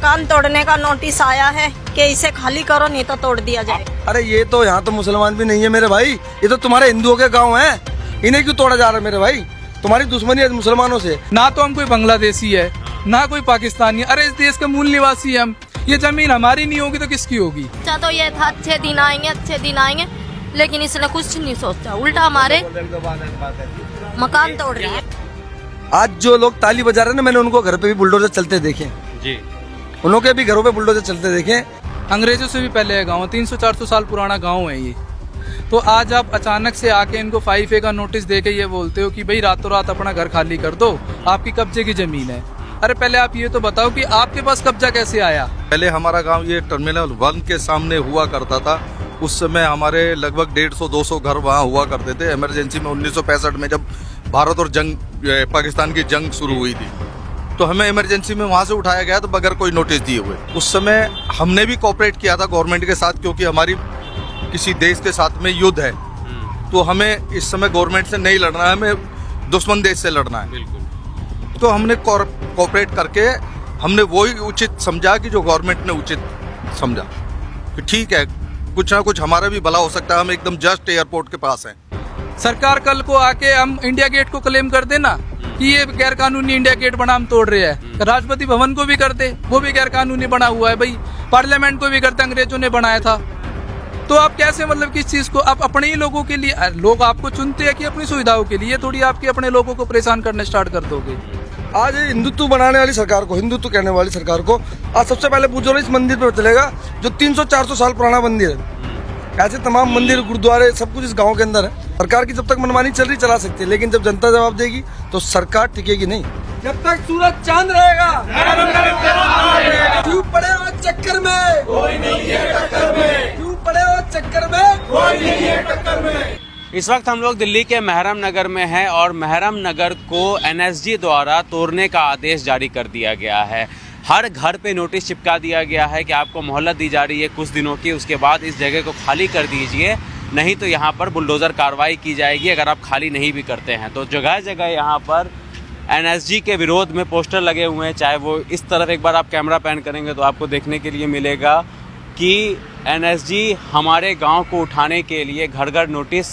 मकान तोड़ने का नोटिस आया है कि इसे खाली करो नहीं तो तोड़ दिया जाए। अरे ये तो यहाँ तो मुसलमान भी नहीं है मेरे भाई, ये तो तुम्हारे हिंदुओं के गांव हैं, इन्हें क्यों तोड़ा जा रहा है मेरे भाई? तुम्हारी दुश्मनी है मुसलमानों से। ना तो हम कोई बांग्लादेशी है ना कोई पाकिस्तानी, अरे इस देश के मूल निवासी हम। ये जमीन हमारी नहीं होगी तो किसकी होगी? अच्छा तो ये था अच्छे दिन आएंगे, लेकिन इसने कुछ नहीं सोचा, उल्टा हमारे मकान तोड़ रही है। आज जो लोग ताली बजा रहे हैं ना, मैंने उनको घर पे भी बुलडोजर चलते देखे जी। उनके भी घरों पे बुलडोजर चलते देखे। अंग्रेजों से भी पहले है गाँव, 300-400 साल पुराना गाँव है ये। तो आज आप अचानक से आके इनको 5A का नोटिस देके ये बोलते हो कि भाई रातों रात अपना घर खाली कर दो, आपकी कब्जे की जमीन है। अरे पहले आप ये तो बताओ कि आपके पास कब्जा कैसे आया? पहले हमारा गांव ये टर्मिनल 1 के सामने हुआ करता था। उस समय हमारे लगभग 150-200 घर वहाँ हुआ करते थे। इमरजेंसी में 1965 में जब भारत और पाकिस्तान की जंग शुरू हुई थी, तो हमें इमरजेंसी में वहाँ से उठाया गया, तो बगैर कोई नोटिस दिए हुए। उस समय हमने भी कोऑपरेट किया था गवर्नमेंट के साथ, क्योंकि हमारी किसी देश के साथ में युद्ध है, तो हमें इस समय गवर्नमेंट से नहीं लड़ना है, हमें दुश्मन देश से लड़ना है। बिल्कुल। तो हमने कोऑपरेट करके हमने वही उचित समझा कि जो गवर्नमेंट ने उचित समझा कि ठीक है, कुछ ना कुछ हमारा भी भला हो सकता है। हम एकदम जस्ट एयरपोर्ट के पास हैं। सरकार कल को आके हम इंडिया गेट को क्लेम कर देना कि ये गैर कानूनी इंडिया गेट बना, हम तोड़ रहे हैं। राष्ट्रपति भवन को भी कर दे, वो भी गैर कानूनी बना हुआ है भाई। पार्लियामेंट को भी करते, अंग्रेजों ने बनाया था। तो आप कैसे, मतलब किस चीज को आप अपने ही लोगों के लिए, लोग आपको चुनते हैं कि अपनी सुविधाओं के लिए, थोड़ी आपके अपने लोगों को परेशान करने स्टार्ट कर दोगे। आज हिंदुत्व बनाने वाली सरकार को, हिंदुत्व कहने वाली सरकार को आज सबसे पहले पूछो इस मंदिर पर चलेगा जो 300-400 साल पुराना मंदिर है। ऐसे तमाम मंदिर, गुरुद्वारे, सब कुछ इस गांव के अंदर है। सरकार की जब तक मनमानी चल रही चला सकती है, लेकिन जब जनता जवाब देगी तो सरकार टिकेगी नहीं। जब तक सूरज चांद रहेगा क्यों पड़े हो चक्कर में, कोई नहीं है टक्कर में, क्यों पड़े हो चक्कर में, कोई नहीं है टक्कर में। इस वक्त हम लोग दिल्ली के महरम नगर में हैं और महरम नगर को NSG द्वारा तोड़ने का आदेश जारी कर दिया गया है। हर घर पे नोटिस चिपका दिया गया है कि आपको मोहलत दी जा रही है कुछ दिनों की, उसके बाद इस जगह को खाली कर दीजिए, नहीं तो यहाँ पर बुलडोज़र कार्रवाई की जाएगी अगर आप खाली नहीं भी करते हैं। तो जगह जगह यहाँ पर NSG के विरोध में पोस्टर लगे हुए हैं। चाहे वो इस तरफ, एक बार आप कैमरा पैन करेंगे तो आपको देखने के लिए मिलेगा कि NSG हमारे गाँव को उठाने के लिए घर घर नोटिस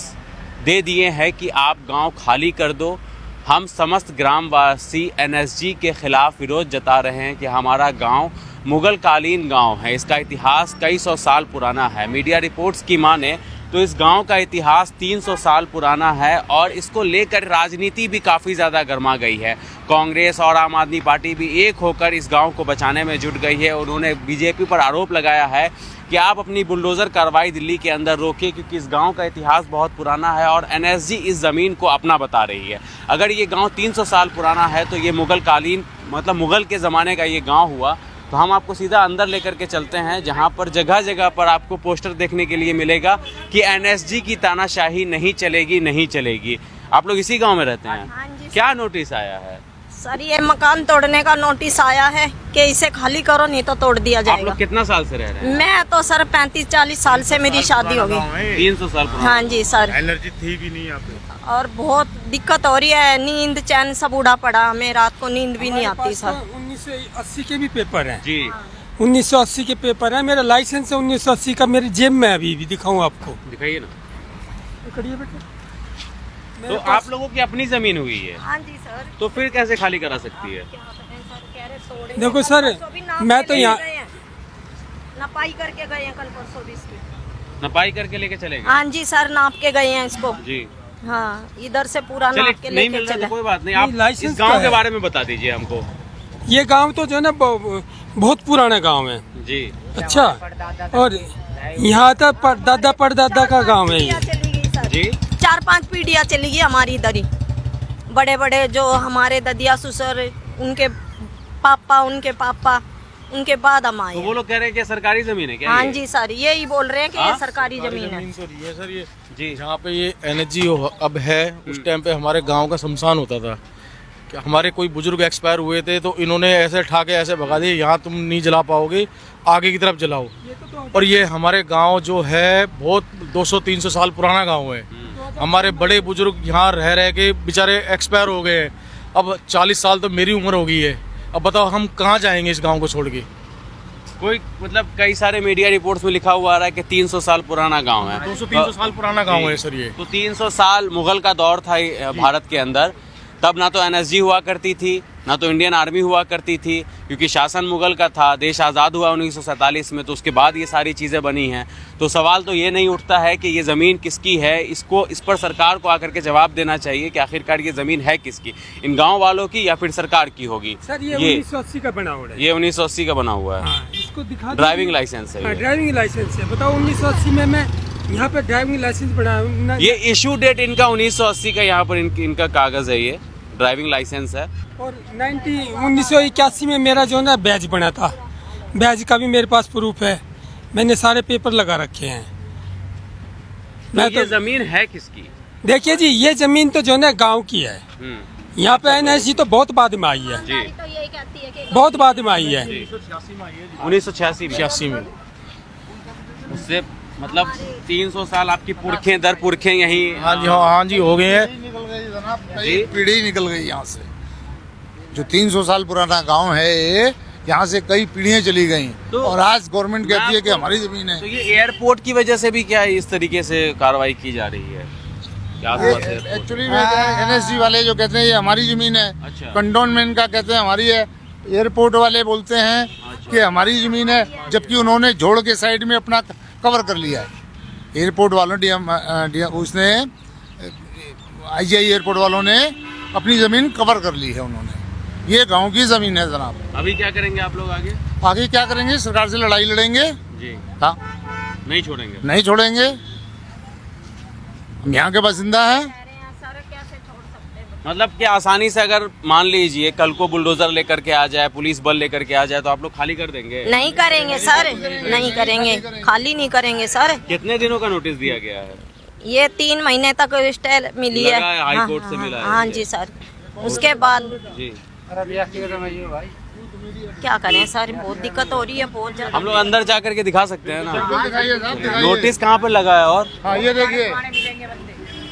दे दिए हैं कि आप गांव खाली कर दो। हम समस्त ग्रामवासी NSG के खिलाफ विरोध जता रहे हैं कि हमारा गांव मुगल कालीन गांव है, इसका इतिहास कई सौ साल पुराना है। मीडिया रिपोर्ट्स की माने तो इस गांव का इतिहास 300 साल पुराना है और इसको लेकर राजनीति भी काफ़ी ज़्यादा गर्मा गई है। कांग्रेस और आम आदमी पार्टी भी एक होकर इस गांव को बचाने में जुट गई है। उन्होंने बीजेपी पर आरोप लगाया है कि आप अपनी बुलडोज़र कार्रवाई दिल्ली के अंदर रोकिए, क्योंकि इस गांव का इतिहास बहुत पुराना है और NSG इस ज़मीन को अपना बता रही है। अगर ये गांव 300 साल पुराना है तो ये मुगल कालीन, मतलब मुगल के ज़माने का ये गांव हुआ। तो हम आपको सीधा अंदर लेकर के चलते हैं, जहां पर जगह जगह पर आपको पोस्टर देखने के लिए मिलेगा कि NSG की तानाशाही नहीं चलेगी, नहीं चलेगी। आप लोग इसी गाँव में रहते हैं? हाँ जी। क्या नोटिस आया है सर, ये मकान तोड़ने का नोटिस आया है कि इसे खाली करो नहीं तो तोड़ दिया आप जाएगा। लोग कितना साल से रह रहे हैं? मैं तो सर 35-40 साल से मेरी शादी हो गई। 300 साल पुराना। हाँ जी सर। एनर्जी थी भी नहीं यहाँ पे और बहुत दिक्कत हो रही है, नींद चैन सब उड़ा पड़ा, हमें रात को नींद भी नहीं आती सर। 1980 के भी पेपर हैं जी। 1980 के पेपर है, मेरा लाइसेंस है 1980 का, मेरी जेब में अभी भी दिखाऊं आपको। दिखाइए ना। पकड़िए बेटा। तो आप लोगों की अपनी जमीन हुई है, हाँ जी सर। तो फिर कैसे खाली करा सकती है? देखो सर, मैं तो यहाँ नपाई करके गए हैं कल परसों भी इसकी। नपाई करके लेके चले गए? हाँ जी सर, नाप के गए हैं इसको। जी। हाँ, इधर से पूरा चलिए, नाप के नहीं लेके मिल रहा चले। तो कोई बात नहीं। नहीं, आप लाइसेंस इस गांव का के है। बारे में बता दीजिए हमको। ये गांव तो जो है ना बहुत पुराना गांव है। जी। अच्छा, और यहाँ तक दादा परदादा का गांव है ये। चली गई सर जी। 4-5 पीढ़ियाँ चली गई हमारी इधर ही। बड़े बड़े जो हमारे ददिया ससुर, उनके पापा, उनके बाद हम आए। तो वो लोग कह रहे हैं कि सरकारी जमीन है क्या? हाँ ये? जी सर, यही बोल रहे हैं कि हाँ? ये सरकारी जमीन है। ये सर, ये जी। जहाँ पे ये NSG अब है, उस टाइम पे हमारे गांव का शमशान होता था। कि हमारे कोई बुजुर्ग एक्सपायर हुए थे तो इन्होंने ऐसे ठाके ऐसे भगा दिए, यहाँ तुम नहीं जला पाओगे, आगे की तरफ जलाओ। और ये हमारे गांव जो है बहुत 200-300 साल पुराना गांव है। हमारे बड़े बुजुर्ग यहाँ रह रह के बेचारे एक्सपायर हो गए हैं। अब 40 साल तो मेरी उम्र हो गई है। अब बताओ हम कहाँ जाएंगे इस गांव को छोड़ के? कोई मतलब कई सारे मीडिया रिपोर्ट्स में लिखा हुआ आ रहा है कि 300 साल पुराना गांव है। 200-300 साल पुराना गांव है सर ये। तो 300 साल मुगल का दौर था भारत के अंदर, तब ना तो एनएसजी हुआ करती थी, ना तो इंडियन आर्मी हुआ करती थी, क्योंकि शासन मुगल का था। देश आज़ाद हुआ 1947 में, तो उसके बाद ये सारी चीज़ें बनी हैं। तो सवाल तो ये नहीं उठता है कि ये ज़मीन किसकी है, इस पर सरकार को आकर के जवाब देना चाहिए कि आखिरकार ये ज़मीन है किसकी, इन गाँव वालों की या फिर सरकार की होगी। सर ये 1980 का बना हुआ है। ये 1980 का बना हुआ है। हाँ, इसको दिखा ड्राइविंग लाइसेंस है ये। ड्राइविंग लाइसेंस है। बताओ 1980 में मैं यहाँ पे ड्राइविंग लाइसेंस बना ये इशू डेट इनका 1980 का यहाँ पर इनका कागज़ है, ये ड्राइविंग लाइसेंस है। और 1981 में मेरा जो ना बैच बना था, बैच का भी मेरे पास प्रूफ है, मैंने सारे पेपर लगा रखे हैं। तो ये जमीन है किसकी? देखिए जी, ये जमीन तो जो ना गांव की है। यहाँ पे एनएसजी तो बहुत बाद में आई है जी, बहुत बाद में आई है। 1986 में उससे मतलब 300 साल आपकी पुरखें दर पुरखें यहीं। हाँ जी हो गए हैं जी। पीढ़ी निकल गई यहाँ से। जो 300 साल पुराना गांव है ये, यहाँ से कई पीढ़ियां चली गई। तो और आज गवर्नमेंट कहती है कि हमारी जमीन है। तो ये एयरपोर्ट की वजह से भी क्या इस तरीके से कार्रवाई की जा रही है? क्या एक्चुअली में एनएसजी वाले जो कहते हैं ये हमारी जमीन है, अच्छा। कंटोनमेंट का कहते हैं हमारी है, एयरपोर्ट वाले बोलते हैं कि हमारी जमीन है, जबकि उन्होंने जोड़ के साइड में अपना कवर कर लिया है। एयरपोर्ट वालों उसने IGI एयरपोर्ट वालों ने अपनी ज़मीन कवर कर ली है उन्होंने। ये गांव की ज़मीन है जनाब। अभी क्या करेंगे आप लोग आगे? आगे क्या करेंगे? सरकार से लड़ाई लड़ेंगे जी। हाँ, नहीं छोड़ेंगे? नहीं छोड़ेंगे। हम यहाँ के बासिंदा हैं। मतलब कि आसानी से अगर मान लीजिए कल को बुलडोजर लेकर के आ जाए, पुलिस बल लेकर के आ जाए, तो आप लोग खाली कर देंगे? नहीं करेंगे सर, नहीं करेंगे, खाली नहीं करेंगे सर। कितने दिनों का नोटिस दिया गया है? ये 3 महीने तक स्टे मिली है। लगा है, हाई कोर्ट से मिला है। हाँ जी सर। उसके बाद जी क्या करें सर, बहुत दिक्कत हो रही है, बहुत ज्यादा। हम लोग अंदर जा करके दिखा सकते हैं ना? दिखाइए साहब, दिखाइए। नोटिस कहाँ पर लगा है? और हाँ, ये देखिए।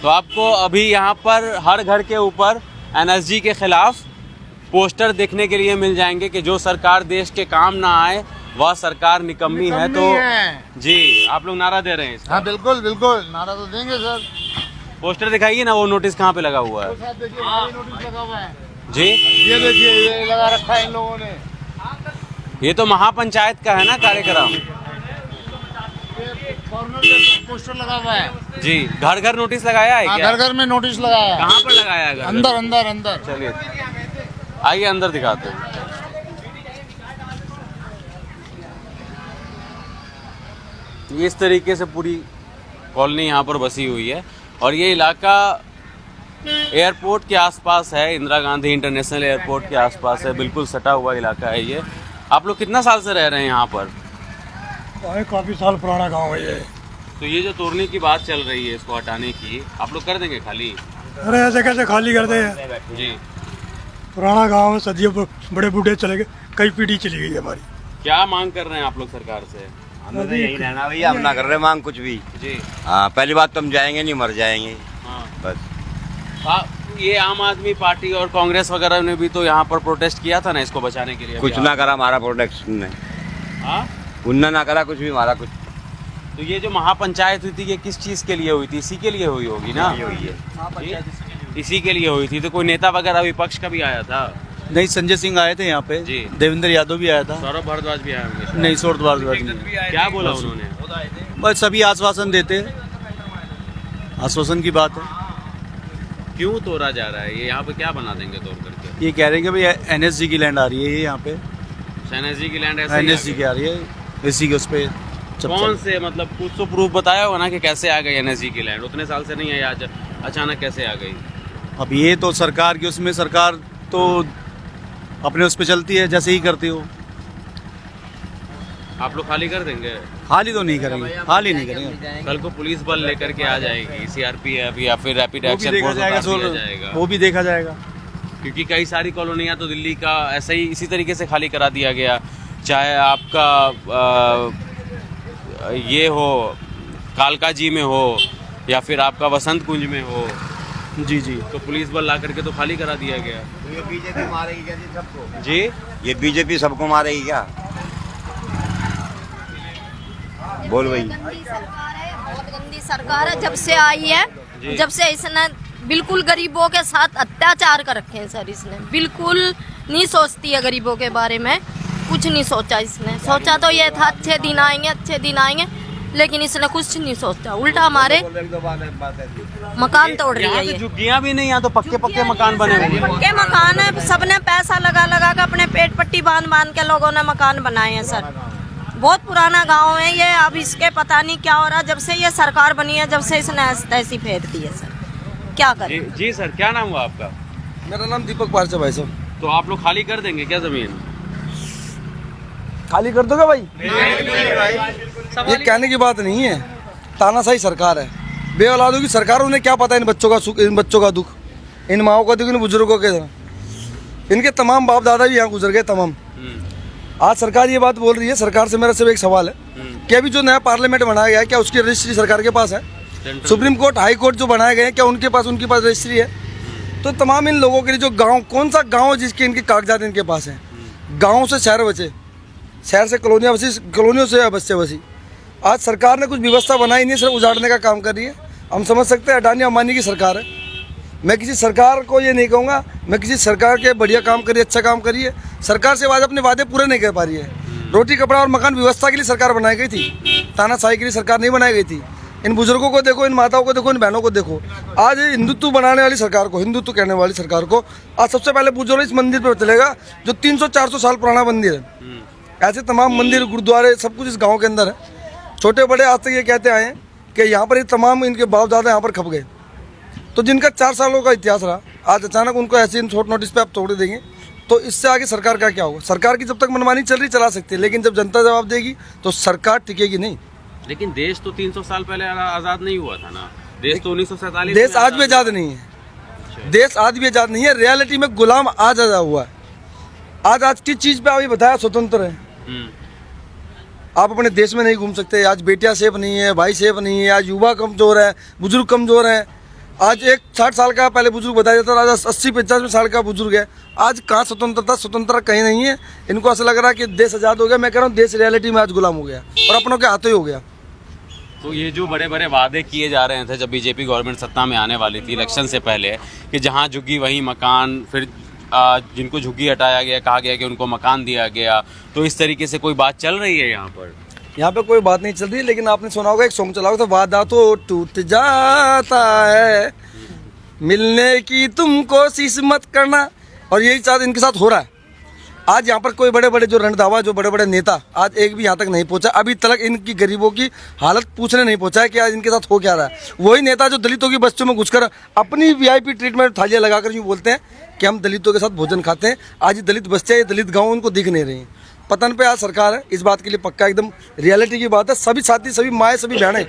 तो आपको अभी यहाँ पर हर घर के ऊपर एनएसजी के खिलाफ पोस्टर देखने के लिए मिल जाएंगे कि जो सरकार देश के काम ना आए वह सरकार निकम्मी है। तो जी आप लोग नारा दे रहे हैं? हाँ बिल्कुल बिल्कुल, नारा तो देंगे सर। पोस्टर दिखाइए ना, वो नोटिस कहाँ पे लगा हुआ है? नोटिस लगा हुआ है जी, ये देखिए, ये लगा रखा है इन लोगों ने। ये तो महापंचायत का है ना कार्यक्रम कॉर्नर पे पोस्टर लगा हुआ है जी। घर घर नोटिस लगाया है हाँ, क्या? घर घर में नोटिस लगाया है। कहाँ पर लगाया है? अंदर अंदर अंदर। चलिए आइए अंदर दिखाते हैं। इस तरीके से पूरी कॉलोनी यहाँ पर बसी हुई है और ये इलाका एयरपोर्ट के आसपास है, इंदिरा गांधी इंटरनेशनल एयरपोर्ट के आसपास है, बिल्कुल सटा हुआ इलाका है ये। आप लोग कितना साल से रह रहे हैं यहाँ पर? काफी साल पुराना गाँव है ये। तो ये जो तोड़ने की बात चल रही है, इसको हटाने की, आप लोग कर देंगे खाली? अरे ऐसे कैसे खाली कर दे? जी, पुराना गाँव है, सदियों बड़े बूढ़े चले गए, कई पीढ़ी चली गई हमारी। क्या मांग कर रहे हैं आप लोग सरकार से? हमें तो यही रहना भैया, हम ना कर रहे मांग कुछ भी। जी हाँ, पहली बात तो हम जाएंगे नहीं, मर जाएंगे हाँ। बस। ये आम आदमी पार्टी और कांग्रेस वगैरह ने भी तो यहाँ पर प्रोटेस्ट किया था ना इसको बचाने के लिए। कुछ ना करा हमारा प्रोटेक्शन ने, हाँ? उन्ना ना करा कुछ भी हमारा कुछ। तो ये जो महापंचायत हुई थी ये किस चीज़ के लिए हुई थी? इसी के लिए हुई होगी ना? ये इसी के लिए हुई थी। तो कोई नेता वगैरह विपक्ष का भी आया था? नहीं, संजय सिंह आए थे यहाँ पे जी। देवेंद्र यादव भी आया था। सौरभ भारद्वाज भी आए होंगे? नहीं, सौरभ भारद्वाज नहीं। क्या बोला उन्होंने? बस सभी आश्वासन देते, आश्वासन की बात है। क्यों तोड़ा जा रहा है ये? यहाँ पे क्या बना देंगे तोड़ करके? ये कह रहे हैं कि भाई NSG की लैंड आ रही है ये यहाँ पे, एनएसजी की लैंड ऐसे ही NSG की आ रही है, इसी के उस पे कौन से मतलब कुछ तो प्रूफ बताया होगा ना कि कैसे आ गई एनएसजी की लैंड? उतने साल से नहीं है, आज अचानक कैसे आ गई? अब ये तो सरकार की, उसमें सरकार तो अपने उस पे चलती है, जैसे ही करती हो। आप लोग खाली कर देंगे? हाल ही तो नहीं करेंगे, हाल ही नहीं करेंगे। कल को पुलिस बल लेकर के आ जाएगी, CRPF या फिर रैपिड वो भी एक्शन देखा फोर्स जाएगा, उतार दिया जाएगा। वो भी देखा जाएगा। क्योंकि कई सारी कॉलोनियाँ तो दिल्ली का ऐसे ही इसी तरीके से खाली करा दिया गया, चाहे आपका ये हो कालका जी में हो या फिर आपका वसंत कुंज में हो। जी जी, तो पुलिस बल ला करके तो खाली करा दिया गया। ये बीजेपी मारेगी क्या जी सबको? जी, ये बीजेपी सबको मारेगी क्या? बोल भाई। गंदी सरकार है, बहुत गंदी सरकार है। जब से आई है, जब से इसने बिल्कुल गरीबों के साथ अत्याचार कर रखे हैं सर। इसने बिल्कुल नहीं सोचती है गरीबों के बारे में, कुछ नहीं सोचा इसने। सोचा तो ये था अच्छे दिन आएंगे, लेकिन इसने कुछ नहीं सोचा, उल्टा हमारे मकान तोड़ रही है ये। झुग्गियां भी नहीं, यहाँ तो पक्के पक्के मकान बने हुए हैं। पक्के मकान है, सबने पैसा लगा के अपने पेट पट्टी बांध के लोगों ने मकान बनाए हैं सर। बहुत पुराना गांव है ये। अब इसके पता नहीं क्या हो रहा, जब से ये सरकार बनी है, जब से इसने ऐसी फेंक दी है सर। क्या करें? जी सर, क्या नाम हुआ आपका? मेरा नाम दीपक पारचा भाई साहब। तो आप लोग खाली कर देंगे क्या जमीन? खाली कर दोगे भाई? ये कहने की बात नहीं है, तानाशाही सरकार है, बेऔलादों की सरकार। उन्हें क्या पता इन बच्चों का सुख, इन बच्चों का दुख, इन माओ का दुख, इन बुजुर्गों के। इनके तमाम बाप दादा भी यहाँ गुजर गए तमाम। आज सरकार ये बात बोल रही है। सरकार से मेरा सिर्फ एक सवाल है कि अभी जो नया पार्लियामेंट बनाया गया है, क्या उसकी रजिस्ट्री सरकार के पास है? सुप्रीम कोर्ट, हाई कोर्ट जो बनाए गए हैं, क्या उनके पास रजिस्ट्री है? तो तमाम इन लोगों के लिए जो गांव, कौन सा गांव है जिसके इनके कागजात इनके पास हैं? गाँव से शहर बचे, शहर से कॉलोनियाँ बसी, कॉलोनियों से बच्चे बसी। आज सरकार ने कुछ व्यवस्था बनाई नहीं, सिर्फ उजाड़ने का काम कर रही है। हम समझ सकते हैं अडानी अंबानी की सरकार है। मैं किसी सरकार को ये नहीं कहूँगा, मैं किसी सरकार के बढ़िया काम करिए, अच्छा काम करिए। सरकार से आज अपने वादे पूरे नहीं कर पा रही है। रोटी कपड़ा और मकान व्यवस्था के लिए सरकार बनाई गई थी, तानाशाही के लिए सरकार नहीं बनाई गई थी। इन बुजुर्गों को देखो, इन माताओं को देखो, इन बहनों को देखो। आज हिंदुत्व बनाने वाली सरकार को, हिंदुत्व कहने वाली सरकार को आज सबसे पहले पूछो इस मंदिर पर चलेगा जो 300-400 साल पुराना मंदिर है। ऐसे तमाम मंदिर, गुरुद्वारे, सब कुछ इस गाँव के अंदर है। छोटे बड़े आज तक ये कहते आए हैं कि यहाँ पर ये तमाम इनके बाप दादा यहाँ पर खप गए। तो जिनका 4 सालों का इतिहास रहा, आज अचानक उनको ऐसे इन शॉर्ट नोटिस पे आप तोड़ देंगे, तो इससे आगे सरकार का क्या होगा? सरकार की जब तक मनमानी चल रही चला सकती है, लेकिन जब जनता जवाब देगी तो सरकार टिकेगी नहीं। लेकिन देश तो 300 साल पहले आजाद नहीं हुआ था ना। देश तो 1947। देश आज भी आजाद नहीं है। देश आज भी आजाद नहीं है। रियलिटी में गुलाम आज आजाद हुआ है। आज किस चीज पे अभी बताया स्वतंत्र है? आप अपने देश में नहीं घूम सकते। आज बेटियां सेफ नहीं है, भाई सेफ नहीं है। आज युवा कमजोर है, बुजुर्ग कमजोर है। आज एक 60 साल का पहले बुजुर्ग बताया जाता था, आज 80-50 साल का बुजुर्ग है। आज कहाँ स्वतंत्रता? स्वतंत्रता कहीं नहीं है। इनको ऐसा लग रहा है कि देश आज़ाद हो गया। मैं कह रहा हूँ देश रियलिटी में आज गुलाम हो गया और अपनों के हाथों ही हो गया। तो ये जो बड़े बड़े वादे किए जा रहे थे जब बीजेपी गवर्नमेंट सत्ता में आने वाली थी इलेक्शन से पहले, कि जहाँ झुग्गी वहीं मकान, फिर जिनको झुग्गी हटाया गया कहा गया कि उनको मकान दिया गया, तो इस तरीके से कोई बात चल रही है यहाँ पर? यहाँ पे कोई बात नहीं चल रही। लेकिन आपने सुना होगा, एक सॉन्ग चला होगा था, वादा तो टूट जाता है, मिलने की तुम कोशिश मत करना। और यही साथ इनके साथ हो रहा है। आज यहाँ पर कोई बड़े बड़े जो रणदावा, जो बड़े बड़े नेता, आज एक भी यहाँ तक नहीं पहुँचा। अभी तक इनकी गरीबों की हालत पूछने नहीं पहुँचा है कि आज इनके साथ हो क्या रहा है। वही नेता जो दलितों की बस्तियों में घुसकर अपनी VIP ट्रीटमेंट थालियाँ लगाकर यूँ बोलते हैं कि हम दलितों के साथ भोजन खाते हैं। आज ये दलित बस्तियाँ, ये दलित गाँव उनको दिख नहीं रही हैं। पतन पे आज सरकार है, इस बात के लिए पक्का एकदम रियलिटी की बात है। सभी साथी, सभी माएँ, सभी बहनें,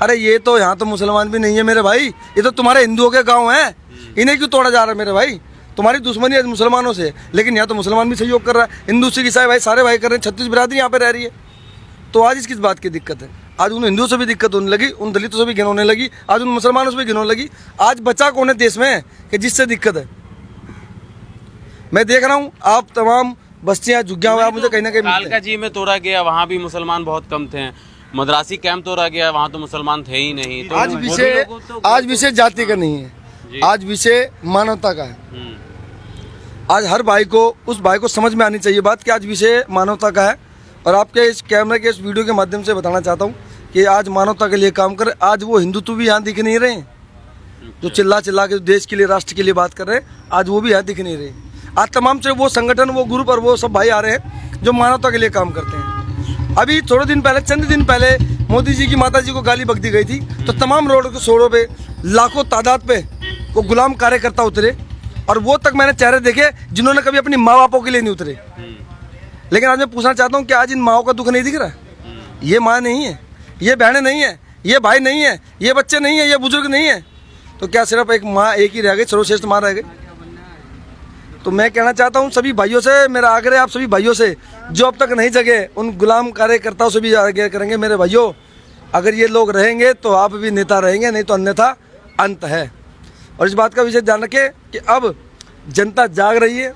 अरे ये तो यहाँ तो मुसलमान भी नहीं है मेरे भाई, ये तो तुम्हारे हिंदुओं के गाँव हैं, इन्हें क्यों तोड़ा जा रहा है मेरे भाई? तुम्हारी दुश्मनी है मुसलमानों से, लेकिन यहाँ तो मुसलमान भी सहयोग कर रहा है, हिंदू सिख ईसाई भाई सारे भाई कर रहे हैं। 36 बिरादरी यहाँ पे रह रही है। तो आज किस बात की दिक्कत है? आज उन हिंदुओं से भी दिक्कत होने लगी, उन दलितों से भी घिन होने लगी, आज उन मुसलमानों से भी घिन होने लगी। आज बचा कौन है देश में कि जिससे दिक्कत है? मैं देख रहा हूँ आप तमाम बस्तियाँ, झुग्गियाँ, आप मुझे कहीं ना कहीं कालकाजी में तोड़ा गया, वहाँ भी मुसलमान बहुत कम थे। मद्रासी कैंप तोड़ा गया, वहाँ तो मुसलमान थे ही नहीं। तो आज विषय जाति का नहीं है, आज विषय मानवता का है। आज हर भाई को, उस भाई को समझ में आनी चाहिए बात कि आज विषय मानवता का है। और आपके इस कैमरे के, इस वीडियो के माध्यम से बताना चाहता हूँ कि आज मानवता के लिए काम कर। आज वो हिंदुत्व भी यहाँ दिख नहीं रहे हैं, जो चिल्ला के देश के लिए, राष्ट्र के लिए बात कर रहे हैं, आज वो भी यहाँ दिख नहीं रहे। आज तमाम से वो संगठन, वो ग्रुप और वो सब भाई आ रहे हैं जो मानवता के लिए काम करते हैं। अभी थोड़े दिन पहले, चंद दिन पहले मोदी जी की माता जी को गाली बक दी गई थी, तो तमाम रोड के सोड़ों पे लाखों तादाद पे वो गुलाम कार्यकर्ता उतरे। और वो तक मैंने चेहरे देखे जिन्होंने कभी अपनी माँ बापों के लिए नहीं उतरे। लेकिन आज मैं पूछना चाहता हूँ कि आज इन माओं का दुख नहीं दिख रहा? ये माँ नहीं है, ये बहनें नहीं है, ये भाई नहीं है, ये बच्चे नहीं है, ये बुजुर्ग नहीं है, तो क्या सिर्फ एक माँ एक ही रह गई, सर्वश्रेष्ठ माँ रह गई? तो मैं कहना चाहता हूँ सभी भाइयों से, मेरा आग्रह है आप सभी भाइयों से, जो अब तक नहीं जगे उन गुलाम कार्यकर्ताओं से भी आग्रह करेंगे, मेरे भाइयों अगर ये लोग रहेंगे तो आप भी नेता रहेंगे, नहीं तो अन्यथा अंत है। और इस बात का विशेष ध्यान रखें कि अब जनता जाग रही है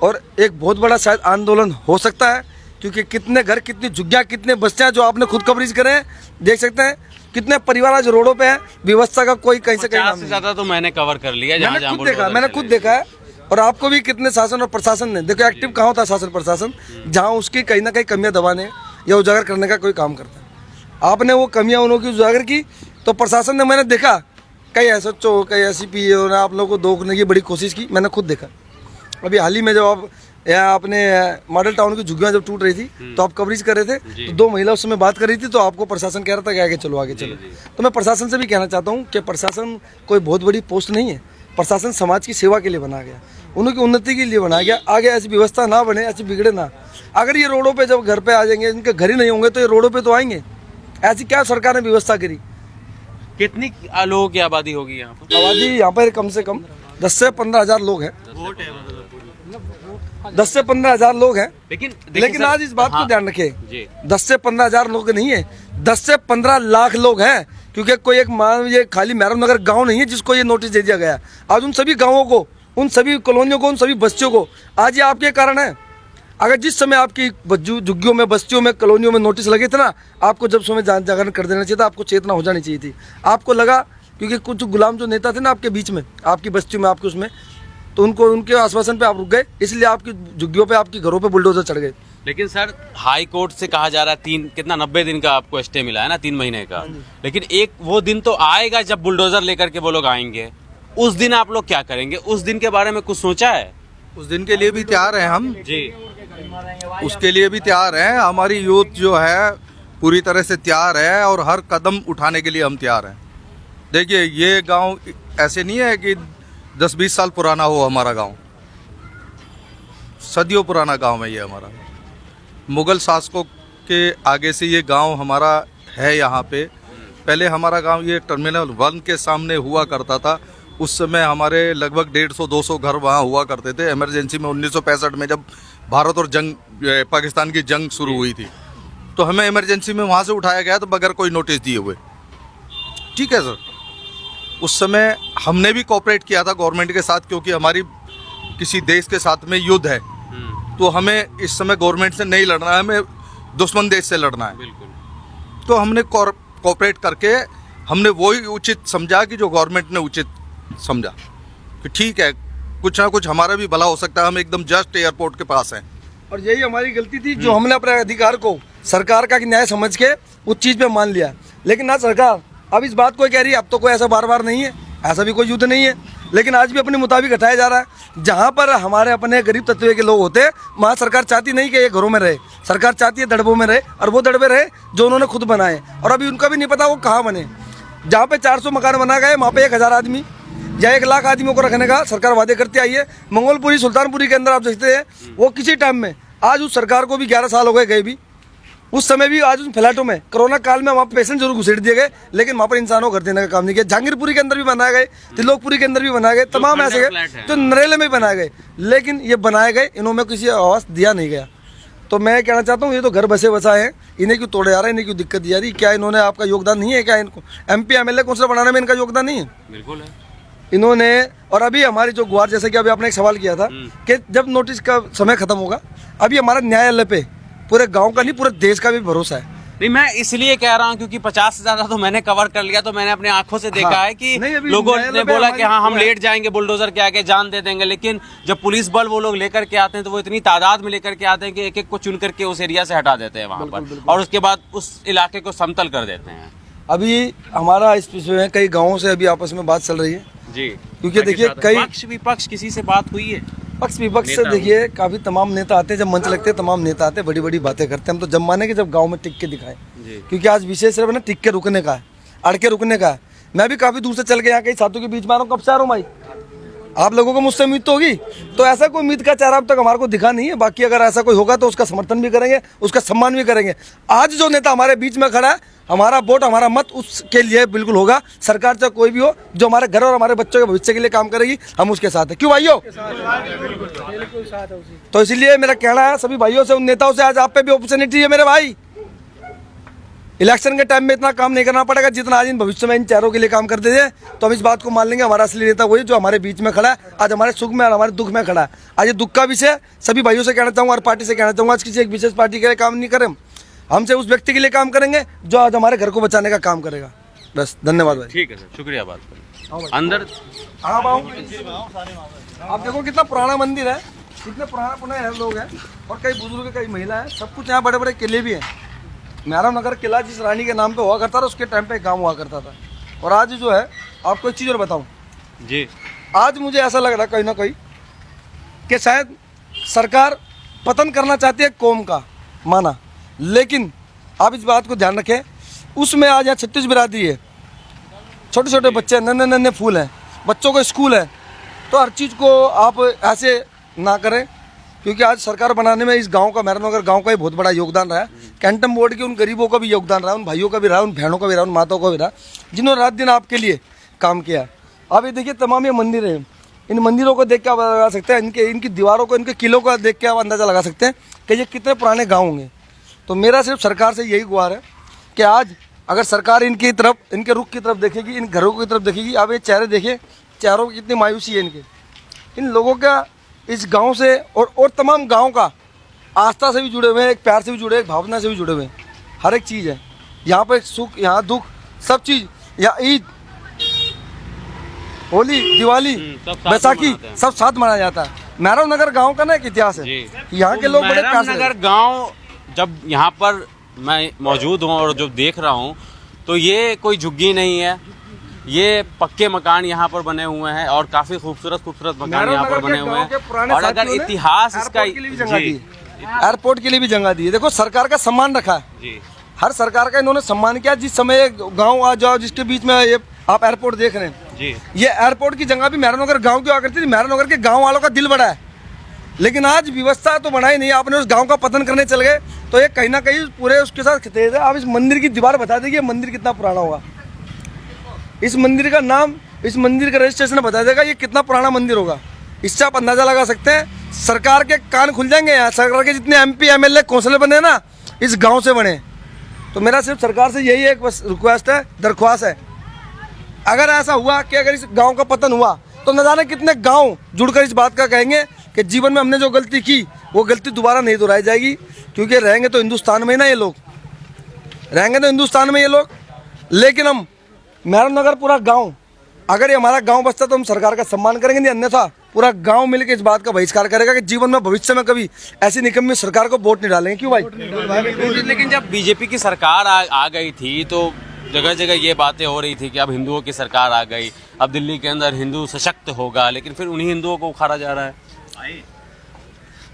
और एक बहुत बड़ा शायद आंदोलन हो सकता है, क्योंकि कितने घर, कितनी झुग्गियाँ, कितने बस्तियाँ जो आपने खुद कवरेज करे हैं, देख सकते हैं कितने परिवार आज रोडों पे हैं, व्यवस्था का कोई कहीं से कहीं नाम से नहीं। ज्यादा तो मैंने कवर कर लिया, जहाँ जहाँ मैंने खुद देखा है। और आपको भी कितने शासन और प्रशासन ने, देखो एक्टिव कहाँ होता है शासन प्रशासन, जहाँ उसकी कहीं ना कहीं कमियां दबाने या उजागर करने का कोई काम करता है। आपने वो कमियां उन्होंने उजागर की तो प्रशासन ने, मैंने देखा कई SHO, कई SCP ने आप लोगों को रोकने की बड़ी कोशिश की, मैंने खुद देखा। अभी हाल ही में जब आप यहाँ अपने मॉडल टाउन की झुग्गियाँ जब टूट रही थी तो आप कवरेज कर रहे थे, तो 2 महिला उस समय बात कर रही थी, तो आपको प्रशासन कह रहा था कि आगे चलो आगे चलो। तो मैं प्रशासन से भी कहना चाहता हूँ कि प्रशासन कोई बहुत बड़ी पोस्ट नहीं है, प्रशासन समाज की सेवा के लिए बना गया, उनकी उन्नति के लिए बनाया गया। आगे ऐसी व्यवस्था ना बने, ऐसी बिगड़े ना। अगर ये रोडों पे जब घर पे आ जाएंगे, इनके घर ही नहीं होंगे तो ये रोडों पे तो आएंगे। ऐसी क्या सरकार ने व्यवस्था करी? कितनी लोगों की आबादी होगी यहाँ पर? आबादी यहाँ पर कम से कम 10 से 15 हज़ार लोग हैं, 10 से 15 हज़ार लोग हैं। लेकिन आज इस बात को ध्यान रखें, 10 से 15 हज़ार लोग नहीं है, 10 से 15 लाख लोग हैं। क्योंकि कोई एक मान ये खाली महरम नगर गाँव नहीं है जिसको ये नोटिस दे दिया गया। आज उन सभी गाँवों को, उन सभी कॉलोनियों को, उन सभी बस्तियों को आज ये आपके कारण है। अगर जिस समय आपकी झुग्गियों में, बस्तियों में, कॉलोनियों में नोटिस लगे थे ना, आपको जब समय जागरण कर देना चाहिए था, आपको चेतना हो जानी चाहिए थी। आपको लगा क्योंकि कुछ गुलाम जो नेता थे ना आपके बीच में, आपकी बस्तियों में, आपके उसमें, तो उनको उनके आश्वासन पे आप रुक गए, इसलिए आपकी झुग्गियों पे, आपकी घरों पे बुलडोजर चढ़ गए। लेकिन सर हाई कोर्ट से कहा जा रहा है 90 दिन का आपको स्टे मिला है ना, 3 महीने का। लेकिन एक वो दिन तो आएगा जब बुलडोजर लेकर के वो लोग आएंगे, उस दिन आप लोग क्या करेंगे? उस दिन के बारे में कुछ सोचा है? उस दिन के लिए भी तैयार हैं हम जी, उसके लिए भी तैयार हैं। हमारी यूथ जो है पूरी तरह से तैयार है और हर कदम उठाने के लिए हम तैयार हैं। देखिए ये गांव ऐसे नहीं है कि 10-20 साल पुराना हो, हमारा गांव सदियों पुराना गांव है ये हमारा। मुगल शासकों के आगे से ये गांव हमारा है। यहाँ पे पहले हमारा गांव ये टर्मिनल 1 के सामने हुआ करता था। उस समय हमारे लगभग 150-200 घर वहाँ हुआ करते थे। इमरजेंसी में 1965 में जब भारत और पाकिस्तान की जंग शुरू हुई थी तो हमें इमरजेंसी में वहाँ से उठाया गया तो बगैर कोई नोटिस दिए हुए। ठीक है सर, उस समय हमने भी कोऑपरेट किया था गवर्नमेंट के साथ, क्योंकि हमारी किसी देश के साथ में युद्ध है तो हमें इस समय गवर्नमेंट से नहीं लड़ना है, हमें दुश्मन देश से लड़ना है। तो हमने कोऑपरेट करके हमने वही उचित समझा कि जो गवर्नमेंट ने उचित समझा कि ठीक है कुछ ना कुछ हमारा भी भला हो सकता है, हम एकदम जस्ट एयरपोर्ट के पास हैं। और यही हमारी गलती थी जो हमने अपने अधिकार को सरकार का न्याय समझ के उस चीज़ पे मान लिया। लेकिन ना सरकार अब इस बात को कह रही है, अब तो कोई ऐसा बार नहीं है, ऐसा भी कोई युद्ध नहीं है, लेकिन आज भी अपने मुताबिक हटाया जा रहा है। जहाँ पर हमारे अपने गरीब तत्व के लोग होते हैं वहाँ सरकार चाहती नहीं कि ये घरों में रहे, सरकार चाहती है दड़बों में रहे, और वो दड़बे रहे जो उन्होंने खुद बनाए। और अभी उनका भी नहीं पता वो कहाँ बने। जहाँ पे 400 मकान बना गए वहाँ पे 1000 आदमी या 1 लाख आदमियों को रखने का सरकार वादे करती आई है। मंगोलपुरी, सुल्तानपुरी के अंदर आप देखते हैं वो किसी टाइम में, आज उस सरकार को भी 11 साल हो गए भी, उस समय भी आज उन फ्लैटों में कोरोना काल में वहाँ पेशेंट जरूर घुसेड़ दिए गए, लेकिन वहाँ पर इंसानों को घर देने का काम नहीं किया। जहांगीरपुरी के अंदर भी बनाए गए, तिलोकपुरी के अंदर भी बनाए गए, तमाम ऐसे गए जो नरेले में भी बनाए गए, लेकिन ये बनाए गए, इन्होंने किसी आवास दिया नहीं गया। तो मैं कहना चाहता हूँ ये तो घर बसे बसाए हैं, इन्हें क्यों तोड़े जा रहे हैं, इन्हें क्यों दिक्कत दी जा रही? क्या इन्होंने आपका योगदान नहीं है? क्या इनको MP MLA कौंसलर बनाने में इनका योगदान नहीं है? बिल्कुल है इन्होंने। और अभी हमारी जो गुहार, जैसे कि अभी आपने एक सवाल किया था कि जब नोटिस का समय खत्म होगा, अभी हमारा न्यायालय पे पूरे गांव का नहीं पूरे देश का भी भरोसा है। नहीं, मैं इसलिए कह रहा हूँ क्योंकि 50 से ज्यादा तो मैंने कवर कर लिया, तो मैंने अपने आंखों से देखा है कि लोगों ने बोला कि हाँ हम लेट जाएंगे, बुलडोजर के आगे जान दे देंगे, लेकिन जब पुलिस बल वो लोग लेकर के आते हैं तो वो इतनी तादाद में लेकर के आते हैं कि एक को चुन करके उस एरिया से हटा देते हैं वहाँ पर, और उसके बाद उस इलाके को समतल कर देते हैं। अभी हमारा इस विषय में कई गाँवों से अभी आपस में बात चल रही है जी, क्योंकि देखिए कई पक्ष विपक्ष किसी से बात हुई है? पक्ष विपक्ष से देखिए काफी तमाम नेता आते हैं, जब मंच लगते हैं तमाम नेता आते हैं, बड़ी बड़ी बातें करते हैं। हम तो जब माने कि जब गांव में टिक के दिखाएं, क्योंकि आज विषय सिर्फ ना टिक के रुकने का है, अड़ के रुकने का है। मैं भी काफी दूर से चल के यहाँ कई साथों के बीच में आ रहा हूँ, कब से आ रहा हूँ भाई, आप लोगों को मुझसे उम्मीद तो होगी। तो ऐसा कोई उम्मीद का चेहरा अब तक हमारे को दिखा नहीं है। बाकी अगर ऐसा कोई होगा तो उसका समर्थन भी करेंगे, उसका सम्मान भी करेंगे। आज जो नेता हमारे बीच में खड़ा है, हमारा वोट, हमारा मत उसके लिए बिल्कुल होगा। सरकार चाहे कोई भी हो, जो हमारे घर और हमारे बच्चों के भविष्य के लिए काम करेगी, हम उसके साथ हैं। क्यों भाइयों? तो इसलिए मेरा कहना है सभी भाइयों से, उन नेताओं से, आज आप पे भी अपॉर्चुनिटी है मेरे भाई। इलेक्शन के टाइम में इतना काम नहीं करना पड़ेगा जितना आज इन भविष्य में इन चेहरों के लिए काम करते थे। तो हम इस बात को मान लेंगे, हमारा असली नेता वही जो हमारे बीच में खड़ा है, आज हमारे सुख में और हमारे दुख में खड़ा है। आज ये दुख का विषय सभी भाइयों से कहना चाहूँगा और पार्टी से कहना चाहूँगा, आज किसी एक विशेष पार्टी के लिए काम नहीं करें, हमसे उस व्यक्ति के लिए काम करेंगे जो आज हमारे घर को बचाने का काम करेगा। बस, धन्यवाद भाई। ठीक है सर, शुक्रिया बात करने। अंदर आप आओ, आप देखो कितना पुराना मंदिर है, कितने पुराने लोग हैं और कई बुजुर्ग, कई महिला है, सब कुछ यहाँ बड़े बड़े किले भी हैं। मेहराम नगर किला जिस रानी के नाम पे हुआ करता था, उसके टाइम पे गांव हुआ करता था। और आज जो है, आपको एक चीज़ और बताऊं जी, आज मुझे ऐसा लग रहा है कहीं ना कहीं कि शायद सरकार पतन करना चाहती है कौम का, माना, लेकिन आप इस बात को ध्यान रखें, उसमें आज यहाँ 36 बिरादरी है, छोटे छोटे बच्चे, नन्हे नन्हे फूल हैं, बच्चों को स्कूल है। तो हर चीज़ को आप ऐसे ना करें, क्योंकि आज सरकार बनाने में इस गांव का, मेहराम नगर गांव का ही बहुत बड़ा योगदान रहा है। कैंटम बोर्ड के उन गरीबों का भी योगदान रहा, उन भाइयों का भी रहा, उन बहनों का भी रहा, उन माताओं का भी रहा, जिन्होंने रात दिन आपके लिए काम किया। अब ये देखिए तमाम ये मंदिर हैं, इन मंदिरों को देख के आप लगा सकते हैं, इनकी दीवारों को, इनके किलों को देख के आप अंदाज़ा लगा सकते हैं कि ये कितने पुराने गाँव होंगे। तो मेरा सिर्फ सरकार से यही गुहार है कि आज अगर सरकार इनकी तरफ, इनके रुख की तरफ देखेगी, इन घरों की तरफ देखेगी, आप ये चेहरे देखिए, चेहरों की कितनी मायूसी है इनके, इन लोगों का इस गांव से और तमाम गांव का आस्था से भी जुड़े हुए हैं, एक प्यार से भी जुड़े हैं, एक भावना से भी जुड़े हुए हैं। हर एक चीज़ है यहाँ पर, सुख, यहाँ दुख, सब चीज़, यहाँ ईद, होली, दिवाली, बैसाखी सब साथ मनाया जाता है। मेहराम नगर गांव का ना एक इतिहास है, यहाँ के लोग बड़े प्यार से। मेहराम नगर गाँव जब यहाँ पर मैं मौजूद हूँ और जो देख रहा हूँ, तो ये कोई झुग्गी नहीं है, ये पक्के मकान यहाँ पर बने हुए हैं और काफी खूबसूरत मकान यहाँ पर बने हुए हैं। और अगर इतिहास इसका, एयरपोर्ट के लिए भी जगह दी है। देखो सरकार का सम्मान रखा है जी, हर सरकार का इन्होंने सम्मान किया। जिस समय गांव आ जाओ, जिसके बीच में ये आप एयरपोर्ट देख रहे हैं जी, ये एयरपोर्ट की जगह भी मेहराम नगर गाँव की हुआ करती थी। मेहराम नगर के गाँव वालों का दिल बड़ा है, लेकिन आज व्यवस्था तो बनाई नहीं, आपने उस गांव का पतन करने चल गए, तो ये कहीं ना कहीं पूरे उसके साथ खितेज है। आप इस मंदिर की दीवार बता देंगे मंदिर कितना पुराना होगा, इस मंदिर का नाम, इस मंदिर का रजिस्ट्रेशन बता देगा ये कितना पुराना मंदिर होगा। इससे आप अंदाजा लगा सकते हैं सरकार के कान खुल जाएंगे। यहाँ सरकार के जितने MP MLA कौंसलर बने ना, इस गाँव से बने। तो मेरा सिर्फ सरकार से यही एक बस रिक्वेस्ट है, दरख्वास्त है, अगर ऐसा हुआ कि अगर इस गाँव का पतन हुआ तो न जाने कितने गाँव जुड़कर इस बात का कहेंगे कि जीवन में हमने जो गलती की वो गलती दोबारा नहीं दोहराई जाएगी, क्योंकि रहेंगे तो हिंदुस्तान में ही ना ये लोग, रहेंगे तो हिंदुस्तान में ये लोग। लेकिन हम मेहराम नगर पूरा गांव, अगर ये हमारा गांव बचता तो हम सरकार का सम्मान करेंगे, नहीं अन्यथा पूरा गांव मिलकर इस बात का बहिष्कार करेगा कि जीवन में, भविष्य में कभी ऐसी निकम्मी सरकार को वोट नहीं डालेंगे। क्यों भाई? लेकिन जब बीजेपी की सरकार आ गई थी तो जगह जगह ये बातें हो रही थी कि अब हिंदुओं की सरकार आ गई, अब दिल्ली के अंदर हिंदू सशक्त होगा, लेकिन फिर उन्हीं हिंदुओं को उखाड़ा जा रहा है।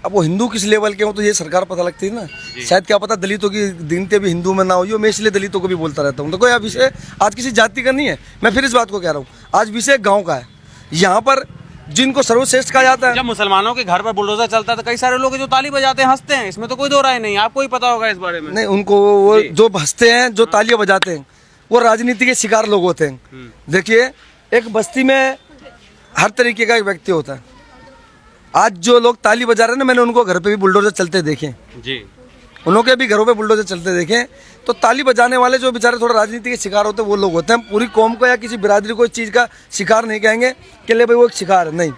अब वो हिंदू किस लेवल के हो तो ये सरकार पता लगती है ना, शायद क्या पता दलितों की गिनती भी हिंदू में ना हो। मैं इसलिए दलितों को भी बोलता रहता हूँ। तो कोई विषय आज किसी जाति का नहीं है, मैं फिर इस बात को कह रहा हूँ, आज विषय गाँव का है। यहाँ पर जिनको सर्वश्रेष्ठ कहा जाता है, जब मुसलमानों के घर पर बुलडोजर चलता था, कई सारे लोग जो ताली बजाते हैं, हंसते हैं, इसमें तो कोई दो राय नहीं, आपको ही पता होगा इस बारे में। नहीं, उनको वो जो हंसते हैं, जो तालियां बजाते हैं, वो राजनीति के शिकार लोग होते हैं। देखिए, एक बस्ती में हर तरीके का एक व्यक्ति होता है। आज जो लोग ताली बजा रहे हैं ना, मैंने उनको घर पे भी बुलडोजर चलते देखे जी, उनके भी घरों पे बुलडोजर चलते देखे। तो ताली बजाने वाले जो बेचारे थोड़ा राजनीति के शिकार होते हैं, वो लोग होते हैं। पूरी कौम को या किसी बिरादरी को इस चीज़ का शिकार नहीं कहेंगे कि ले भाई वो एक शिकार है, नहीं।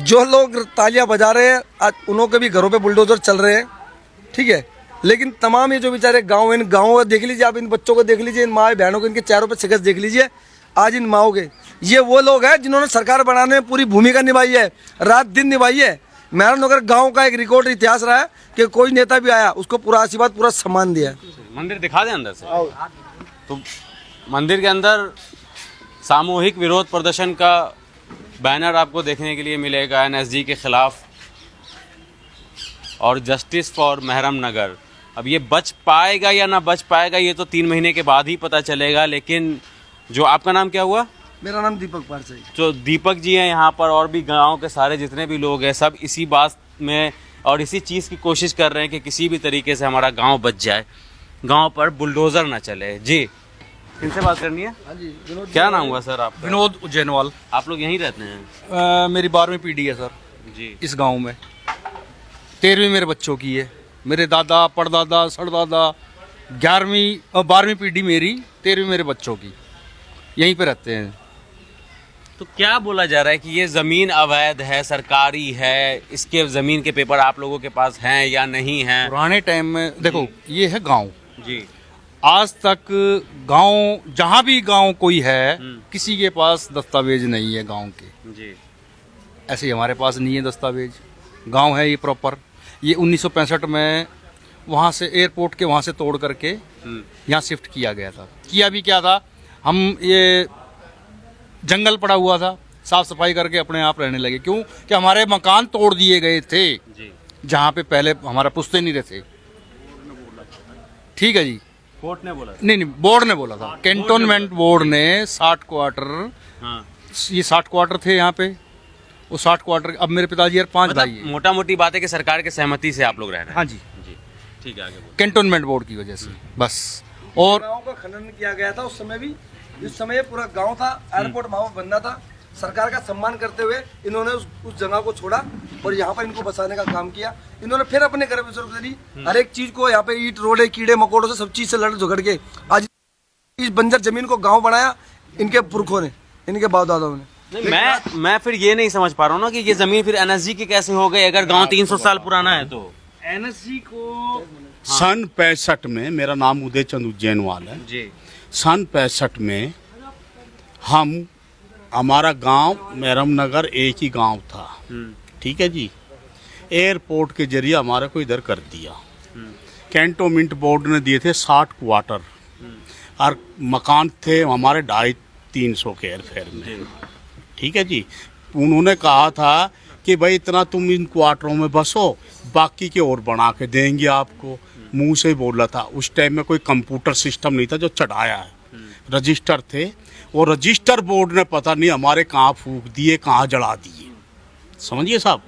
जो लोग तालियां बजा रहे हैं आज उनके भी घरों पे बुलडोजर चल रहे हैं, ठीक है। लेकिन तमाम ये जो बेचारे गाँव, इन गाँव देख लीजिए आप, इन बच्चों को देख लीजिए, इन माँ बहनों को, इनके चेहरों पर शिकस्त देख लीजिए। आज इन माओ के, ये वो लोग हैं जिन्होंने सरकार बनाने में पूरी भूमिका निभाई है, रात दिन निभाई है। मेहराम नगर गाँव का एक रिकॉर्ड इतिहास रहा है कि कोई नेता भी आया उसको पूरा आशीर्वाद, पूरा सम्मान दिया। मंदिर दिखा दें अंदर से, तो मंदिर के अंदर सामूहिक विरोध प्रदर्शन का बैनर आपको देखने के लिए मिलेगा NSG के खिलाफ और जस्टिस फॉर मेहराम नगर। अब ये बच पाएगा या ना बच पाएगा ये तो 3 महीने के बाद ही पता चलेगा। लेकिन जो आपका नाम क्या हुआ? मेरा नाम दीपक पारसे। जो दीपक जी हैं यहाँ पर, और भी गांव के सारे जितने भी लोग हैं, सब इसी बात में और इसी चीज़ की कोशिश कर रहे हैं कि किसी भी तरीके से हमारा गांव बच जाए, गांव पर बुलडोज़र ना चले। जी, किनसे बात करनी है? हाँ जी, क्या नाम हुआ सर आपका? विनोद उज्जैनवाल। आप लोग यहीं रहते हैं? मेरी 12वीं पीढ़ी है सर जी इस गांव में, 13वीं मेरे बच्चों की है। मेरे दादा, परदादा, सड़दादा 11वीं और 12वीं पीढ़ी मेरी, 13वीं मेरे बच्चों की, यहीं पे रहते हैं। तो क्या बोला जा रहा है कि ये ज़मीन अवैध है, सरकारी है, इसके ज़मीन के पेपर आप लोगों के पास हैं या नहीं हैं? पुराने टाइम में देखो, ये है गांव, जी, आज तक गांव, जहां भी गांव कोई है, किसी के पास दस्तावेज नहीं है गांव के। जी, ऐसे ही हमारे पास नहीं है दस्तावेज, गांव है ये प्रॉपर। ये 1965 में वहाँ से एयरपोर्ट के वहाँ से तोड़ करके यहाँ शिफ्ट किया गया था। किया भी क्या था, हम ये जंगल पड़ा हुआ था, साफ सफाई करके अपने आप रहने लगे। क्यों कि हमारे मकान तोड़ दिए गए थे जहाँ पे पहले हमारा पुश्ते नहीं रहते। ठीक है जी, कोर्ट ने बोला? नहीं, बोर्ड ने बोला था, कैंटोनमेंट बोर्ड ने 60 क्वार्टर, ये 60 क्वार्टर थे यहाँ पे, वो 60 क्वार्टर। अब मेरे पिताजी यार 5 भाई हैं। मोटा मोटी बात है कि सरकार के सहमति से आप लोग रह रहे हैं? हाँ जी, जी, ठीक है, आगे बोलो। कैंटोनमेंट बोर्ड की वजह से बस। और गाँव का खनन किया गया था उस समय भी, इस समय ये पूरा गांव था, एयरपोर्ट वहाँ पर बनना था। सरकार का सम्मान करते हुए इन्होंने उस जगह को छोड़ा और यहाँ पर इनको बसाने का काम किया। इन्होंने फिर अपने घर में हर एक चीज को, यहाँ पे ईट रोड, कीड़े मकोड़ों से सब चीज से लड़ झगड़ के आज इस बंजर जमीन को गाँव बनाया इनके पुरखों ने, इनके बाप दादाओं ने। नहीं, मैं फिर ये नहीं समझ पा रहा हूँ ना कि ये जमीन फिर एनएसजी की कैसे हो गई अगर गांव 300 साल पुराना है तो? एनएसजी को सन 65 में, मेरा नाम उदय चंद उज्जैनवाल है जी, सन 65 में हमारा गांव मेहरम नगर एक ही गांव था। ठीक है जी, एयरपोर्ट के जरिए हमारे को इधर कर दिया। कैंटोनमेंट बोर्ड ने दिए थे 60 क्वार्टर और मकान थे हमारे 250-300 के एयरफेयर में। ठीक है जी, उन्होंने कहा था कि भाई इतना तुम इन क्वार्टरों में बसो, बाकी के और बना के देंगे आपको। मुंह से बोला था। उस टाइम में कोई कंप्यूटर सिस्टम नहीं था जो चढ़ाया है, रजिस्टर थे। वो रजिस्टर बोर्ड ने पता नहीं हमारे कहाँ फूंक दिए, कहाँ जला दिए। समझिए साहब,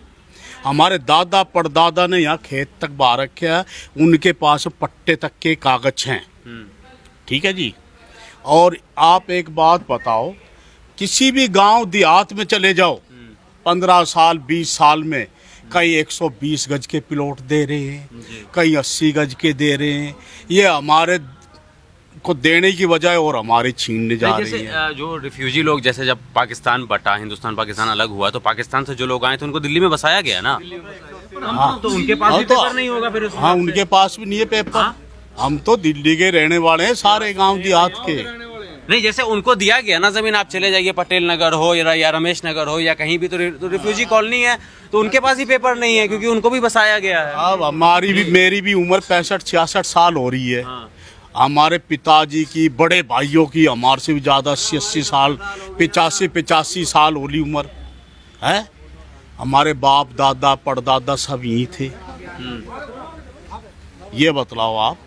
हमारे दादा परदादा ने यहाँ खेत तक बा रखा है, उनके पास पट्टे तक के कागज हैं। ठीक है जी। और आप एक बात बताओ, किसी भी गांव देहात में चले जाओ, 15 साल 20 साल में कई 120 गज के प्लॉट दे रहे हैं, कई 80 गज के दे रहे हैं। ये हमारे को देने की बजाय और हमारे छीनने जा रही है। जो रिफ्यूजी लोग, जैसे जब पाकिस्तान बटा, हिंदुस्तान पाकिस्तान अलग हुआ, तो पाकिस्तान से जो लोग आए थे उनको दिल्ली में बसाया गया ना। हाँ, तो उनके पास भी पेपर नहीं होगा फिर? हाँ, उनके पास भी नहीं है पेपर। हम तो दिल्ली के रहने वाले हैं, सारे गांव देहात के। नहीं, जैसे उनको दिया गया ना जमीन, आप चले जाइए पटेल नगर हो या रमेश नगर हो या कहीं भी, तो रिफ्यूजी कॉलोनी है, तो उनके पास ही पेपर नहीं है क्योंकि उनको भी बसाया गया है। अब हमारी भी, मेरी भी उम्र 65-66 साल हो रही है। हमारे पिताजी की, बड़े भाइयों की हमारे से भी ज़्यादा 80-80 साल, 85-85 साल होली उम्र है। हमारे बाप दादा परदादा सब यहीं थे। ये बतलाओ आप,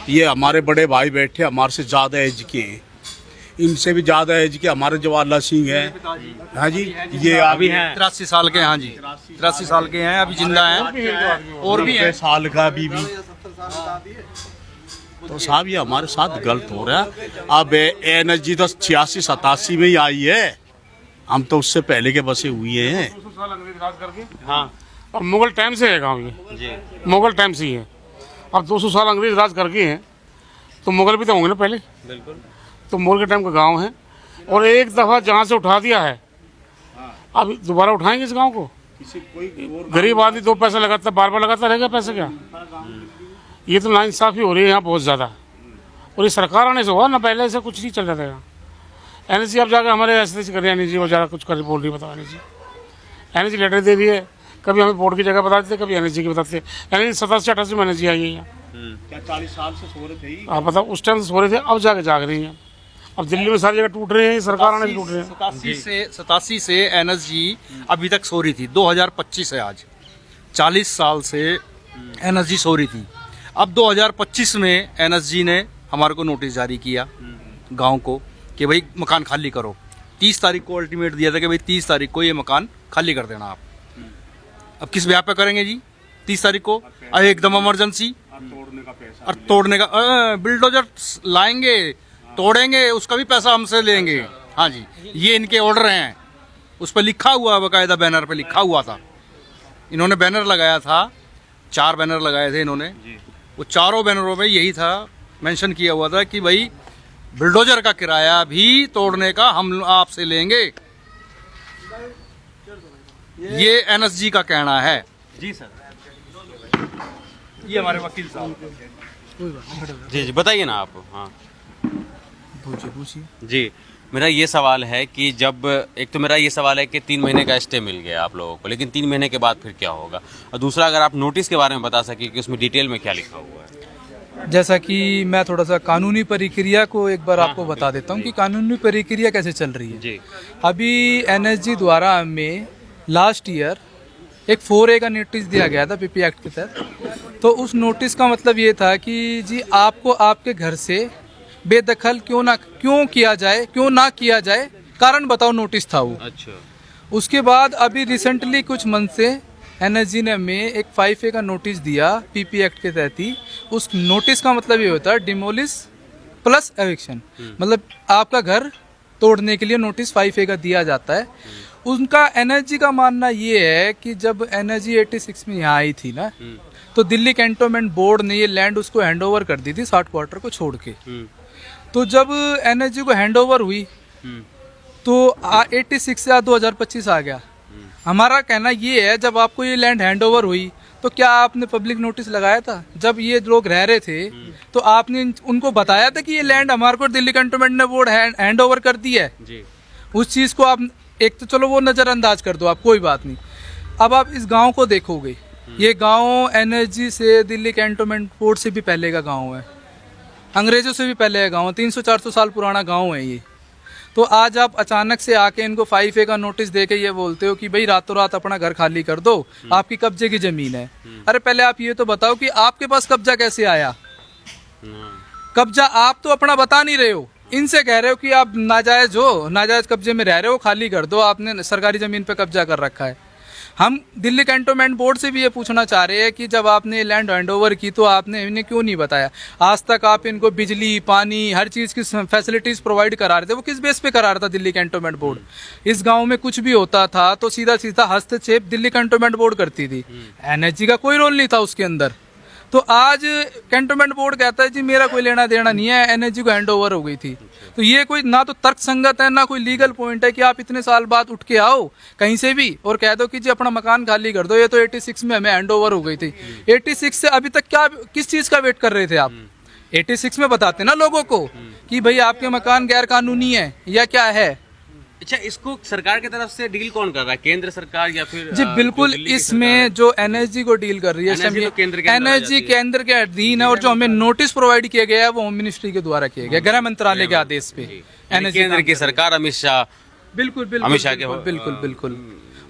ये हमारे बड़े भाई बैठे हमारे से ज़्यादा एज के हैं, इनसे भी ज़्यादा एज के हमारे जवाहरलाल सिंह हैं। हाँ जी, ये अभी हैं 83 साल के हैं। हाँ जी, 83 साल के हैं, अभी जिंदा हैं। और भी हैं साल का बीवी। तो साहब ये हमारे साथ गलत हो रहा है। अब एनर्जी तो 86-87 में ही आई है, हम तो उससे पहले के बसे हुए हैं। हाँ, और मुगल टाइम से है गाँव ये, मुगल टाइम से ही है। अब 200 साल अंग्रेज राज करके हैं, तो मुगल भी तो होंगे ना पहले। बिल्कुल। तो मुगल के टाइम का गांव है, और एक दफ़ा जहाँ से उठा दिया है, अब दोबारा उठाएंगे इस गांव को? गरीब आदमी 2 पैसा लगाता, बार बार लगाता रहेगा पैसा क्या? ये तो नाइंसाफ़ी हो रही है यहाँ बहुत ज़्यादा। और ये सरकार आने से हुआ ना, पहले से कुछ नहीं चल रहा था यहाँ। एनएसजी अब जाकर हमारे ऐसे कर रही है, एनएसजी वगैरह कुछ कर बोल रही, बताओ। एनएसजी लेटर दे दिए, कभी हमें बोर्ड की जगह बता देते, कभी एनएसजी की बताते। एनएसजी 87-88 में एनएसजी आई है यहाँ। क्या 40 साल से सो रहे थे? आप बताओ, उस टाइम से सो रहे थे, अब जाके जाग रही हैं। अब दिल्ली में सारी जगह टूट रहे हैं, सरकार आने से टूट रहे हैं। 87 से एनएसजी अभी तक सो रही थी। 2025 है आज, 40 साल से एनएसजी सो रही थी। अब 2025 में एनएसजी ने हमारे को नोटिस जारी किया गांव को कि भाई मकान खाली करो। 30 तारीख को अल्टीमेट दिया था कि भाई 30 तारीख को ये मकान खाली कर देना आप। अब किस ब्याह पे करेंगे जी 30 तारीख को? एकदम इमरजेंसी। और तोड़ने का बिल्डोजर लाएंगे, तोड़ेंगे, उसका भी पैसा हमसे लेंगे। हाँ जी, ये इनके ऑर्डर हैं। उस पर लिखा हुआ, बाकायदा बैनर पे लिखा हुआ था। इन्होंने बैनर लगाया था, 4 बैनर लगाए थे इन्होंने। वो चारों बैनरों में यही था मेंशन किया हुआ था कि भाई बुलडोजर का किराया भी तोड़ने का हम आपसे लेंगे। ये एनएसजी का कहना है। जी सर, ये हमारे वकील साहब। जी जी बताइए ना आप। हाँ जी, मेरा ये सवाल है कि जब एक तो मेरा ये सवाल है कि 3 महीने का स्टे मिल गया आप लोगों को, लेकिन 3 महीने के बाद फिर क्या होगा? और दूसरा, अगर आप नोटिस के बारे में बता सके कि उसमें डिटेल में क्या लिखा हुआ है। जैसा कि मैं थोड़ा सा कानूनी प्रक्रिया को एक बार आपको बता देता हूँ कि कानूनी प्रक्रिया कैसे चल रही है। जी, अभी एनएसजी द्वारा हमें लास्ट ईयर एक 4A का नोटिस दिया गया था पीपी एक्ट के तहत। तो उस नोटिस का मतलब ये था कि जी आपको आपके घर से बेदखल क्यों किया जाए, क्यों ना किया जाए, कारण बताओ नोटिस था वो। अच्छा। उसके बाद अभी रिसेंटली कुछ मंथ से एनएसजी ने हमें एक 5A का नोटिस दिया पीपी एक्ट के तहत ही। उस नोटिस का मतलब ये होता है डिमोलिश प्लस एविक्शन, मतलब आपका घर तोड़ने के लिए नोटिस 5A का दिया जाता है। उनका एनएसजी का मानना ये है कि जब एनएसजी 86 में यहाँ आई थी ना, तो दिल्ली कैंटोनमेंट बोर्ड ने ये लैंड उसको हैंडओवर कर दी थी 60 क्वार्टर को छोड़ के। तो जब एनएसजी को हैंडओवर हुई तो 86 से 2025 आ गया। हमारा कहना ये है, जब आपको ये लैंड हैंडओवर हुई तो क्या आपने पब्लिक नोटिस लगाया था? जब ये लोग रह रहे थे तो आपने उनको बताया था कि ये लैंड हमारे को दिल्ली कैंटोनमेंट ने बोर्ड हैंडओवर कर दी है? जी। उस चीज़ को आप एक तो चलो वो नज़रअंदाज कर दो आप, कोई बात नहीं। अब आप इस गांव को देखोगे, ये गांव एनएसजी से दिल्ली कैंटोनमेंट बोर्ड से भी पहले का गांव है, अंग्रेजों से भी पहले का गांव, 300-400 साल पुराना गांव है ये। तो आज आप अचानक से आके इनको 5A का नोटिस दे के ये बोलते हो कि भाई रातों रात अपना घर खाली कर दो, आपकी कब्जे की जमीन है। अरे पहले आप ये तो बताओ कि आपके पास कब्जा कैसे आया? कब्जा आप तो अपना बता नहीं रहे हो, इनसे कह रहे हो कि आप नाजायज कब्जे में रह रहे हो, खाली कर दो, आपने सरकारी जमीन पे कब्जा कर रखा है। हम दिल्ली कैंटोनमेंट बोर्ड से भी ये पूछना चाह रहे हैं कि जब आपने लैंड हैंडओवर की तो आपने इन्हें क्यों नहीं बताया? आज तक आप इनको बिजली, पानी, हर चीज़ की फैसिलिटीज़ प्रोवाइड करा रहे थे। वो किस बेस पे करा रहा था दिल्ली कैंटोनमेंट बोर्ड? इस गांव में कुछ भी होता था तो सीधा सीधा हस्तक्षेप दिल्ली कैंटोनमेंट बोर्ड करती थी, एनएसजी का कोई रोल नहीं था उसके अंदर। तो आज कैंटोनमेंट बोर्ड कहता है जी मेरा कोई लेना देना नहीं है, एनएसजी को हैंडओवर हो गई थी। तो ये कोई ना तो तर्क संगत है ना कोई लीगल पॉइंट है कि आप इतने साल बाद उठ के आओ कहीं से भी और कह दो कि जी अपना मकान खाली कर दो, ये तो 86 में हमें हैंडओवर हो गई थी। 86 से अभी तक क्या किस चीज़ का वेट कर रहे थे आप? 86 में बताते ना लोगों को कि भाई आपके मकान गैर कानूनी है या क्या है। अच्छा, इसको सरकार की तरफ से डील कौन कर रहा है, केंद्र सरकार या फिर जी बिल्कुल, इसमें जो एनएसजी को डील कर रही है, एनएसजी केंद्र के अधीन है, और जो हमें नोटिस प्रोवाइड किया गया है वो होम मिनिस्ट्री के द्वारा किया गया, गृह मंत्रालय के आदेश पे। केंद्र की सरकार अमित शाह, बिल्कुल अमित शाह के बिल्कुल।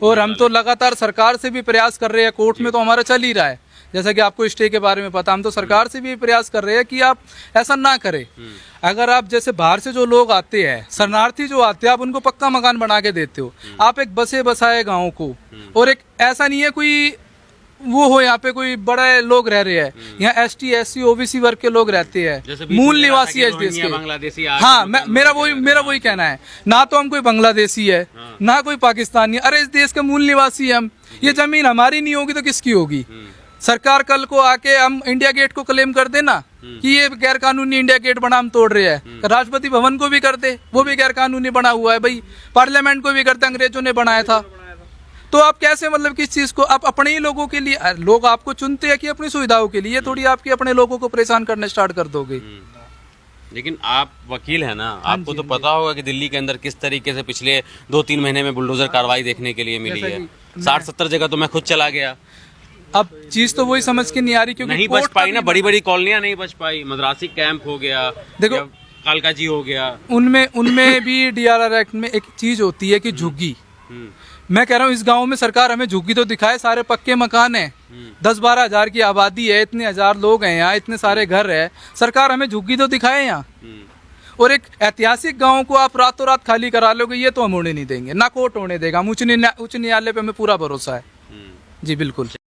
और हम तो लगातार सरकार से भी प्रयास कर रहे हैं, कोर्ट में तो हमारा चल ही रहा है, जैसा कि आपको स्टे के बारे में पता। हम तो सरकार से भी प्रयास कर रहे हैं कि आप ऐसा ना करें। अगर आप जैसे बाहर से जो लोग आते हैं, शरणार्थी जो आते हैं, आप उनको पक्का मकान बना के देते हो, आप एक बसे बसाए गाँव को, और एक ऐसा नहीं है कोई वो हो यहाँ पे कोई बड़े लोग रह रहे हैं, यहाँ ST SC OBC वर्ग के लोग रहते हैं, मूल निवासी है देश के। हाँ, मेरा वही कहना है, ना तो हम कोई बांग्लादेशी है ना कोई पाकिस्तानी है, अरे इस देश के मूल निवासी है हम। ये जमीन हमारी नहीं होगी तो किसकी होगी? सरकार कल को आके हम इंडिया गेट को क्लेम कर देना कि ये गैर कानूनी इंडिया गेट बना, हम तोड़ रहे हैं। राष्ट्रपति भवन को भी कर दे, वो भी गैर कानूनी बना हुआ है भाई। पार्लियामेंट को भी करते, अंग्रेजों ने बनाया था। तो आप कैसे, मतलब किस चीज को आप अपने ही लोगों के लिए, लोग आपको चुनते हैं कि अपनी सुविधाओं के लिए, थोड़ी आपकी अपने लोगों को परेशान करने स्टार्ट कर दोगे। लेकिन आप वकील है ना, आपको तो पता होगा कि दिल्ली के अंदर किस तरीके से पिछले 2-3 महीने में बुलडोजर कार्रवाई देखने के लिए मिली है। 60-70 जगह तो मैं खुद चला गया। अब चीज तो वही समझ के नहीं आ रही, क्योंकि नहीं बच पाई ना, बड़ी बड़ी कॉलोनियां नहीं बच पाई। मद्रासी कैंप हो गया, देखो कालका जी हो गया, उनमें भी DRR एक्ट में एक चीज होती है कि झुग्गी। मैं कह रहा हूँ इस गांव में सरकार हमें झुग्गी तो दिखाए, सारे पक्के मकान है, 10-12 हजार की आबादी है, इतने हजार लोग हैं यहाँ, इतने सारे घर है, सरकार हमें झुग्गी तो दिखाए यहाँ। और एक ऐतिहासिक गांव को आप रातों रात खाली करा लोगे, ये तो हम होने नहीं देंगे, ना कोर्ट होने देगा। हम उच्च न्यायालय पे हमें पूरा भरोसा है। जी बिल्कुल।